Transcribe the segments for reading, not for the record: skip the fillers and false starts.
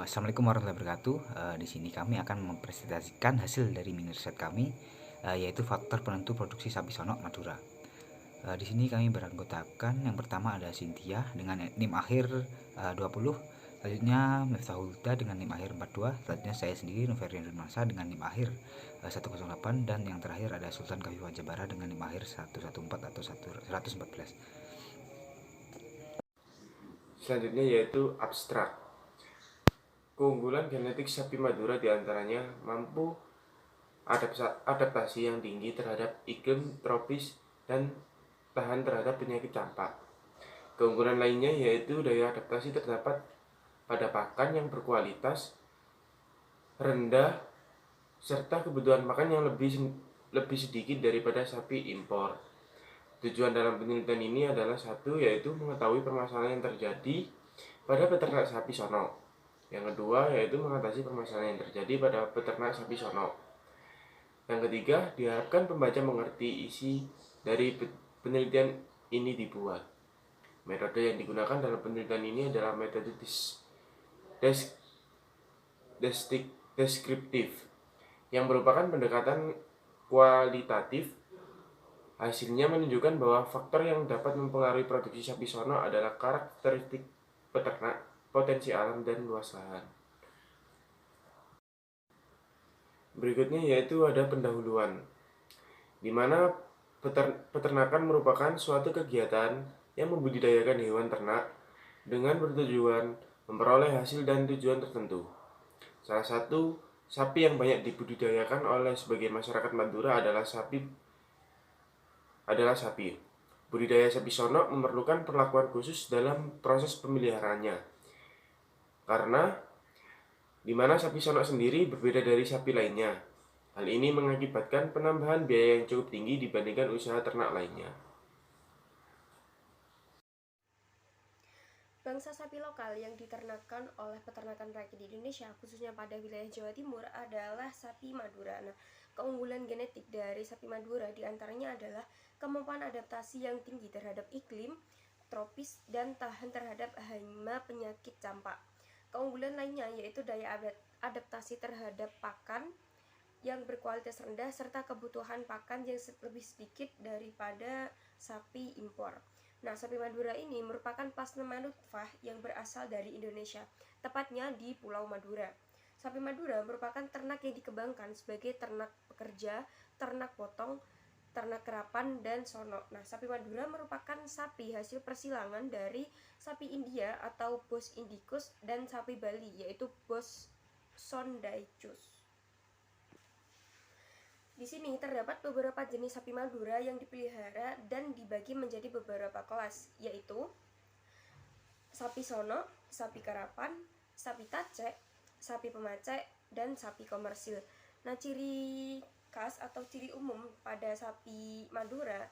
Assalamualaikum warahmatullahi wabarakatuh. Di sini kami akan mempresentasikan hasil dari mini riset kami, yaitu faktor penentu produksi sapi sonok Madura. Di sini kami beranggotakan yang pertama ada Cynthia dengan NIM akhir 20, selanjutnya Miftahul Huda dengan NIM akhir 42, selanjutnya saya sendiri Noverian Masa dengan NIM akhir 108, dan yang terakhir ada Sultan Kafifah Jabara dengan NIM akhir 114 atau 114. Selanjutnya yaitu abstrak. Keunggulan genetik sapi Madura diantaranya mampu adaptasi yang tinggi terhadap iklim tropis dan tahan terhadap penyakit campak. Keunggulan lainnya yaitu daya adaptasi terdapat pada pakan yang berkualitas rendah serta kebutuhan makan yang lebih sedikit daripada sapi impor. Tujuan dalam penelitian ini adalah satu, yaitu mengetahui permasalahan yang terjadi pada peternak sapi sonok. Yang kedua, yaitu mengatasi permasalahan yang terjadi pada peternak sapi sonok. Yang ketiga, diharapkan pembaca mengerti isi dari penelitian ini dibuat. Metode yang digunakan dalam penelitian ini adalah metode deskriptif, yang merupakan pendekatan kualitatif. Hasilnya menunjukkan bahwa faktor yang dapat mempengaruhi produksi sapi sonok adalah karakteristik peternak, potensi alam, dan luas lahan. Berikutnya yaitu ada pendahuluan, di mana peternakan merupakan suatu kegiatan yang membudidayakan hewan ternak dengan bertujuan memperoleh hasil dan tujuan tertentu. Salah satu sapi yang banyak dibudidayakan oleh sebagian masyarakat Madura adalah sapi. Budidaya sapi sonok memerlukan perlakuan khusus dalam proses pemeliharaannya, karena di mana sapi sonok sendiri berbeda dari sapi lainnya. Hal ini mengakibatkan penambahan biaya yang cukup tinggi dibandingkan usaha ternak lainnya. Bangsa sapi lokal yang diternakan oleh peternakan rakyat di Indonesia, khususnya pada wilayah Jawa Timur, adalah sapi Madura. Nah, keunggulan genetik dari sapi Madura diantaranya adalah kemampuan adaptasi yang tinggi terhadap iklim tropis dan tahan terhadap hama penyakit campak. Keunggulan lainnya yaitu daya adaptasi terhadap pakan yang berkualitas rendah serta kebutuhan pakan yang lebih sedikit daripada sapi impor. Nah, sapi Madura ini merupakan plasma nutfah yang berasal dari Indonesia, tepatnya di Pulau Madura. Sapi Madura merupakan ternak yang dikembangkan sebagai ternak pekerja, ternak potong, ternak kerapan, dan sonok. Nah, sapi Madura merupakan sapi hasil persilangan dari sapi India atau Bos Indicus dan sapi Bali yaitu Bos Sondaicus. Di sini terdapat beberapa jenis sapi Madura yang dipelihara dan dibagi menjadi beberapa kelas, yaitu sapi sonok, sapi karapan, sapi tacek, sapi pemacek, dan sapi komersil. Nah, ciri khas atau ciri umum pada sapi Madura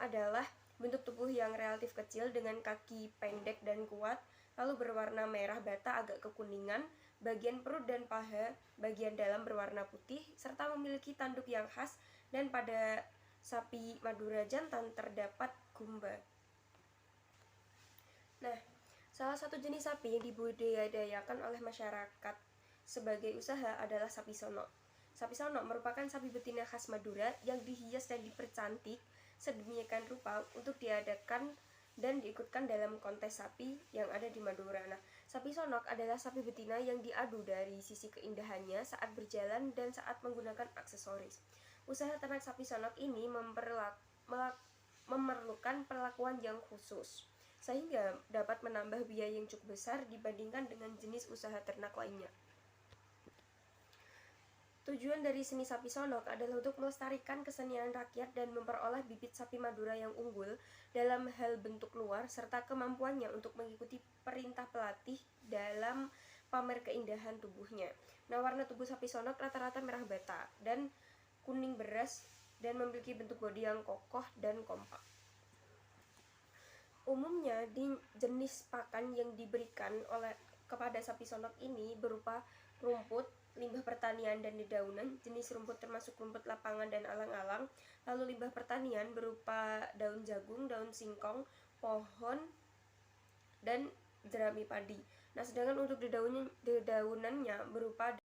adalah bentuk tubuh yang relatif kecil dengan kaki pendek dan kuat, lalu berwarna merah bata agak kekuningan, bagian perut dan paha bagian dalam berwarna putih, serta memiliki tanduk yang khas, dan pada sapi Madura jantan terdapat gumba. Nah, salah satu jenis sapi yang dibudidayakan oleh masyarakat sebagai usaha adalah sapi sonok. Sapi sonok merupakan sapi betina khas Madura yang dihias dan dipercantik sedemikian rupa untuk diadakan dan diikutkan dalam kontes sapi yang ada di Madura. Nah, sapi sonok adalah sapi betina yang diadu dari sisi keindahannya saat berjalan dan saat menggunakan aksesoris. Usaha ternak sapi sonok ini memerlukan perlakuan yang khusus, sehingga dapat menambah biaya yang cukup besar dibandingkan dengan jenis usaha ternak lainnya. Tujuan dari seni sapi sonok adalah untuk melestarikan kesenian rakyat dan memperoleh bibit sapi Madura yang unggul dalam hal bentuk luar serta kemampuannya untuk mengikuti perintah pelatih dalam pamer keindahan tubuhnya. Nah, warna tubuh sapi sonok rata-rata merah bata dan kuning beras dan memiliki bentuk bodi yang kokoh dan kompak. Umumnya jenis pakan yang diberikan kepada sapi sonok ini berupa rumput, limbah pertanian dan dedaunan. Jenis rumput termasuk rumput lapangan dan alang-alang. Lalu limbah pertanian berupa daun jagung, daun singkong, pohon, dan jerami padi. Nah, sedangkan untuk dedaunannya berupa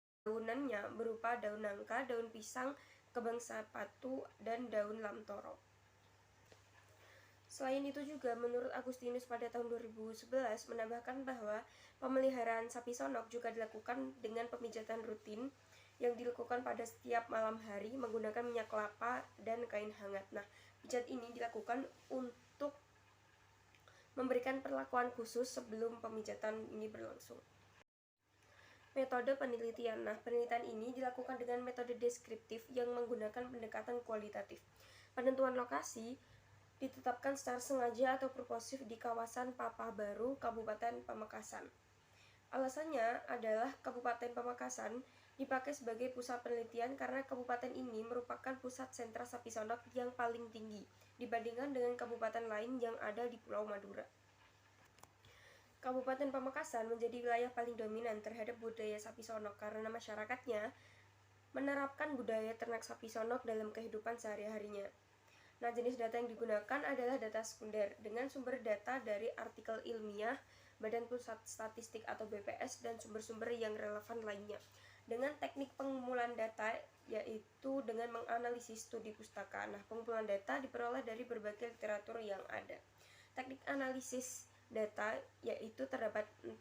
daun nangka, daun pisang, kembang sapatu, dan daun lamtoro. Selain itu juga menurut Agustinus pada tahun 2011 menambahkan bahwa pemeliharaan sapi sonok juga dilakukan dengan pemijatan rutin yang dilakukan pada setiap malam hari menggunakan minyak kelapa dan kain hangat. Nah, pijat ini dilakukan untuk memberikan perlakuan khusus sebelum pemijatan ini berlangsung. Metode penelitian. Nah, penelitian ini dilakukan dengan metode deskriptif yang menggunakan pendekatan kualitatif. Penentuan lokasi ditetapkan secara sengaja atau purposif di kawasan Papah Baru, Kabupaten Pamekasan. Alasannya adalah Kabupaten Pamekasan dipakai sebagai pusat penelitian karena kabupaten ini merupakan pusat sentra sapi sonok yang paling tinggi dibandingkan dengan kabupaten lain yang ada di Pulau Madura. Kabupaten Pamekasan menjadi wilayah paling dominan terhadap budaya sapi sonok karena masyarakatnya menerapkan budaya ternak sapi sonok dalam kehidupan sehari-harinya. Nah, jenis data yang digunakan adalah data sekunder dengan sumber data dari artikel ilmiah, Badan Pusat Statistik atau BPS, dan sumber-sumber yang relevan lainnya. Dengan teknik pengumpulan data, yaitu dengan menganalisis studi pustaka. Nah, pengumpulan data diperoleh dari berbagai literatur yang ada. Teknik analisis data yaitu terdapat 4.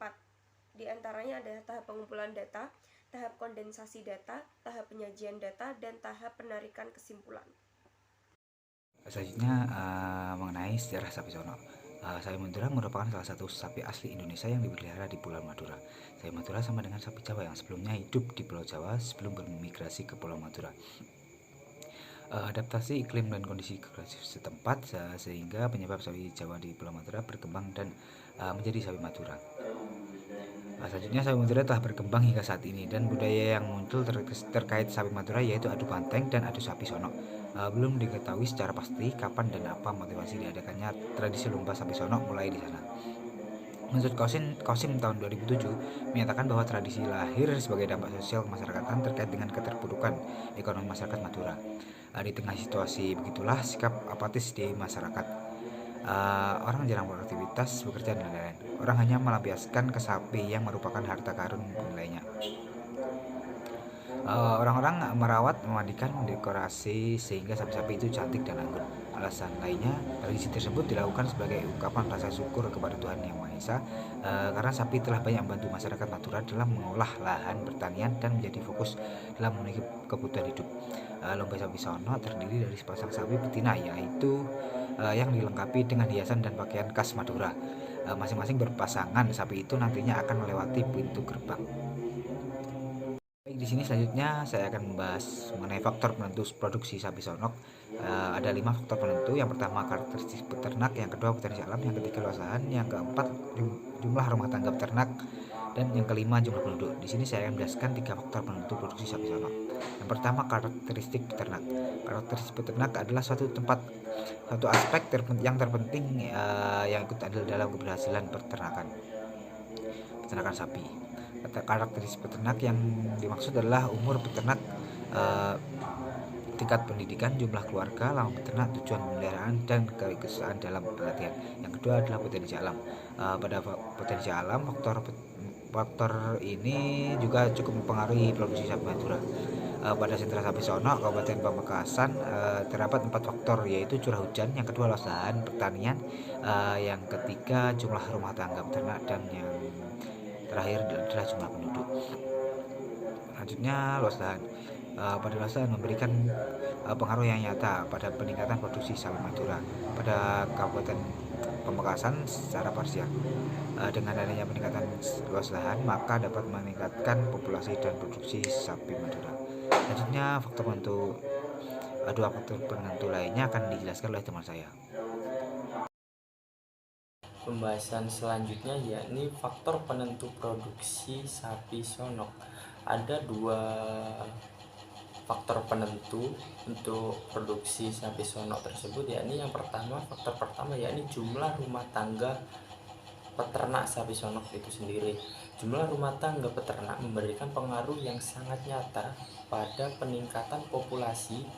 Di antaranya adalah tahap pengumpulan data, tahap kondensasi data, tahap penyajian data, dan tahap penarikan kesimpulan. Selanjutnya mengenai sejarah sapi sonok. Sapi Madura merupakan salah satu sapi asli Indonesia yang dipelihara di Pulau Madura. Sapi Madura sama dengan sapi Jawa yang sebelumnya hidup di Pulau Jawa sebelum bermigrasi ke Pulau Madura. Adaptasi iklim dan kondisi geografis setempat sehingga penyebab sapi Jawa di Pulau Madura berkembang dan menjadi sapi Madura. Selanjutnya sapi Madura telah berkembang hingga saat ini dan budaya yang muncul terkait sapi Madura yaitu adu banteng dan adu sapi sonok. Belum diketahui secara pasti kapan dan apa motivasi diadakannya tradisi lomba sapi sonok mulai di sana. Menurut Kosim tahun 2007 menyatakan bahwa tradisi lahir sebagai dampak sosial kemasyarakatan terkait dengan keterpurukan ekonomi masyarakat Madura. Di tengah situasi begitulah sikap apatis di masyarakat. Orang jarang beraktivitas, bekerja dan lain-lain. Orang hanya melampiaskan ke sapi yang merupakan harta karun nilainya. Orang-orang merawat, memandikan, mendekorasi sehingga sapi-sapi itu cantik dan anggun. Alasan lainnya, tradisi tersebut dilakukan sebagai ungkapan rasa syukur kepada Tuhan Yang Maha Esa karena sapi telah banyak membantu masyarakat Madura dalam mengolah lahan pertanian dan menjadi fokus dalam memenuhi kebutuhan hidup. Lomba sapi sonok terdiri dari sepasang sapi betina yaitu yang dilengkapi dengan hiasan dan pakaian khas Madura. Masing-masing berpasangan sapi itu nantinya akan melewati pintu gerbang. Baik, di sini selanjutnya saya akan membahas mengenai faktor penentu produksi sapi sonok. Ada 5 faktor penentu. Yang pertama karakteristik peternak, yang kedua potensi alam, yang ketiga luas lahan, yang keempat jumlah rumah tangga peternak, dan yang kelima jumlah penduduk. Di sini saya akan menjelaskan 3 faktor penentu produksi sapi sonok. Yang pertama karakteristik peternak. Karakteristik peternak adalah suatu aspek yang terpenting yang ikut andil dalam keberhasilan peternakan sapi. Karakteristik peternak yang dimaksud adalah umur peternak, tingkat pendidikan, jumlah keluarga, lama peternak, tujuan pemeliharaan, dan keikutsertaan dalam pelatihan. Yang kedua adalah potensi alam. Pada potensi alam, faktor ini juga cukup mempengaruhi produksi sapi Madura. Pada sentra sapi sonok Kabupaten Pamekasan terdapat 4 faktor, yaitu curah hujan, yang kedua luas lahan pertanian, yang ketiga jumlah rumah tangga peternak, dan yang terakhir adalah jumlah penduduk. Selanjutnya luas lahan. Pada luas lahan memberikan pengaruh yang nyata pada peningkatan produksi sapi Madura pada Kabupaten Pamekasan secara parsial. Dengan adanya peningkatan luas lahan maka dapat meningkatkan populasi dan produksi sapi Madura. Selanjutnya dua faktor penentu lainnya akan dijelaskan oleh teman saya. Pembahasan selanjutnya yakni faktor penentu produksi sapi sonok. Ada 2 faktor penentu untuk produksi sapi sonok tersebut, yakni yang pertama, faktor pertama yakni jumlah rumah tangga peternak sapi sonok itu sendiri. Jumlah rumah tangga peternak memberikan pengaruh yang sangat nyata pada peningkatan populasi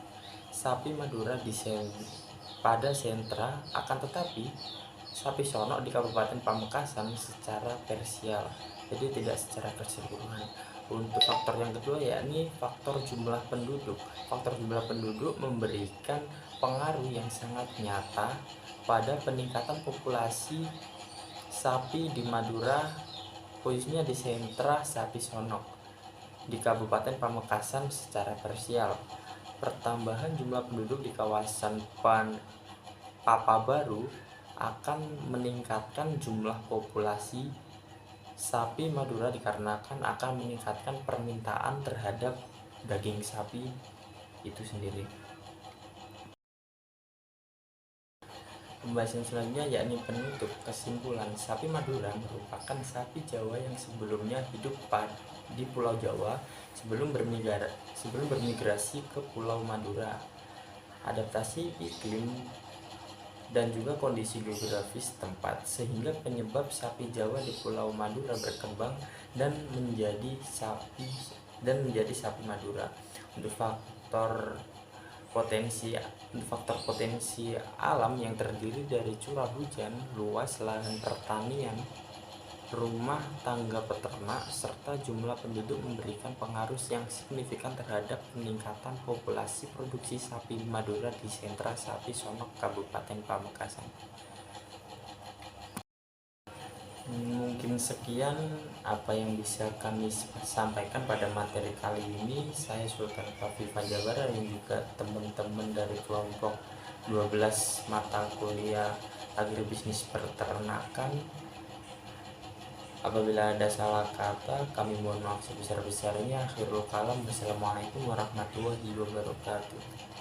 sapi Madura pada sentra. Akan tetapi sapi sonok di Kabupaten Pamekasan secara parsial, jadi tidak secara keseluruhan. Untuk faktor yang kedua yakni faktor jumlah penduduk. Faktor jumlah penduduk memberikan pengaruh yang sangat nyata pada peningkatan populasi sapi di Madura, khususnya di sentra sapi sonok di Kabupaten Pamekasan secara parsial. Pertambahan jumlah penduduk di kawasan Papa Baru akan meningkatkan jumlah populasi sapi Madura dikarenakan akan meningkatkan permintaan terhadap daging sapi itu sendiri. Pembahasan selanjutnya yakni penutup. Kesimpulan, sapi Madura merupakan sapi Jawa yang sebelumnya hidup di Pulau Jawa sebelum bermigrasi ke Pulau Madura. Adaptasi iklim dan juga kondisi geografis tempat sehingga penyebab sapi Jawa di Pulau Madura berkembang dan menjadi sapi Madura. Untuk faktor potensi alam yang terdiri dari curah hujan, luas lahan pertanian, rumah tangga peternak, serta jumlah penduduk memberikan pengaruh yang signifikan terhadap peningkatan populasi produksi sapi Madura di sentra sapi sonok Kabupaten Pamekasan. Mungkin sekian apa yang bisa kami sampaikan pada materi kali ini. Saya Sultan Fafi Fajabara dan juga teman-teman dari kelompok 12 mata kuliah agribisnis peternakan. Apabila ada salah kata, kami mohon maaf sebesar-besarnya. Akhirul kalam. Wassalamualaikum warahmatullahi wabarakatuh.